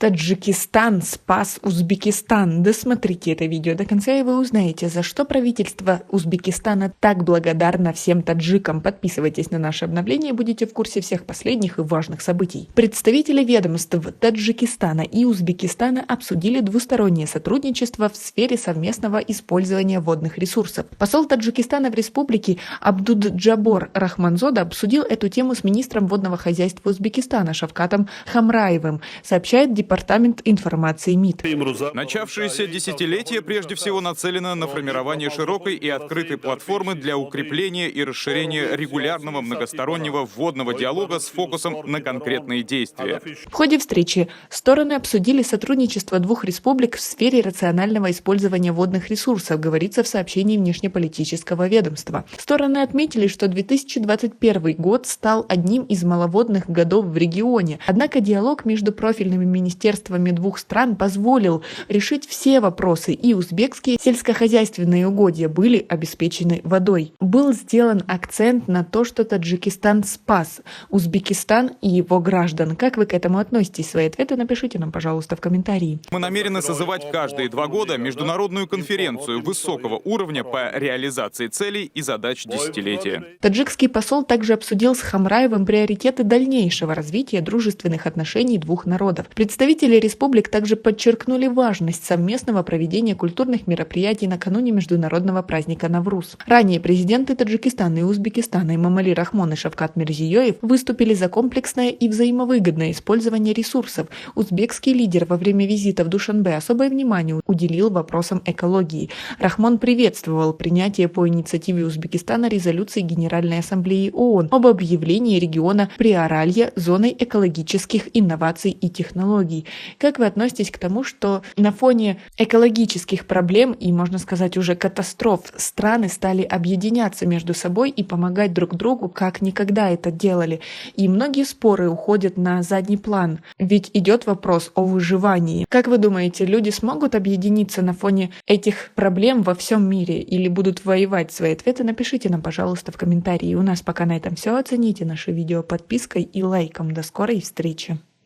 Таджикистан спас Узбекистан. Досмотрите это видео до конца, и вы узнаете, за что правительство Узбекистана так благодарно всем таджикам. Подписывайтесь на наше обновление и будете в курсе всех последних и важных событий. Представители ведомств Таджикистана и Узбекистана обсудили двустороннее сотрудничество в сфере совместного использования водных ресурсов. Посол Таджикистана в республике Абдуджабор Рахманзода обсудил эту тему с министром водного хозяйства Узбекистана Шавкатом Хамраевым, сообщает Департамент информации МИД. Начавшееся десятилетие прежде всего нацелено на формирование широкой и открытой платформы для укрепления и расширения регулярного многостороннего водного диалога с фокусом на конкретные действия. В ходе встречи стороны обсудили сотрудничество двух республик в сфере рационального использования водных ресурсов, говорится в сообщении внешнеполитического ведомства. Стороны отметили, что 2021 год стал одним из маловодных годов в регионе, однако диалог между профильными министерствами двух стран позволил решить все вопросы, и узбекские сельскохозяйственные угодья были обеспечены водой. Был сделан акцент на то, что Таджикистан спас Узбекистан и его граждан. Как вы к этому относитесь? Свои ответы напишите нам, пожалуйста, в комментарии. Мы намерены созывать каждые 2 года международную конференцию высокого уровня по реализации целей и задач десятилетия. Таджикский посол также обсудил с Хамраевым приоритеты дальнейшего развития дружественных отношений двух народов. Представители республик также подчеркнули важность совместного проведения культурных мероприятий накануне международного праздника Навруз. Ранее президенты Таджикистана и Узбекистана Эмомали Рахмон и Шавкат Мирзиёев выступили за комплексное и взаимовыгодное использование ресурсов. Узбекский лидер во время визита в Душанбе особое внимание уделил вопросам экологии. Рахмон приветствовал принятие по инициативе Узбекистана резолюции Генеральной Ассамблеи ООН об объявлении региона Приоралья зоной экологических инноваций и технологий. Как вы относитесь к тому, что на фоне экологических проблем и, можно сказать, уже катастроф страны стали объединяться между собой и помогать друг другу, как никогда это делали? И многие споры уходят на задний план, ведь идет вопрос о выживании. Как вы думаете, люди смогут объединиться на фоне этих проблем во всем мире или будут воевать? Свои ответы напишите нам, пожалуйста, в комментарии. У нас пока на этом все. Оцените наше видео подпиской и лайком. До скорой встречи!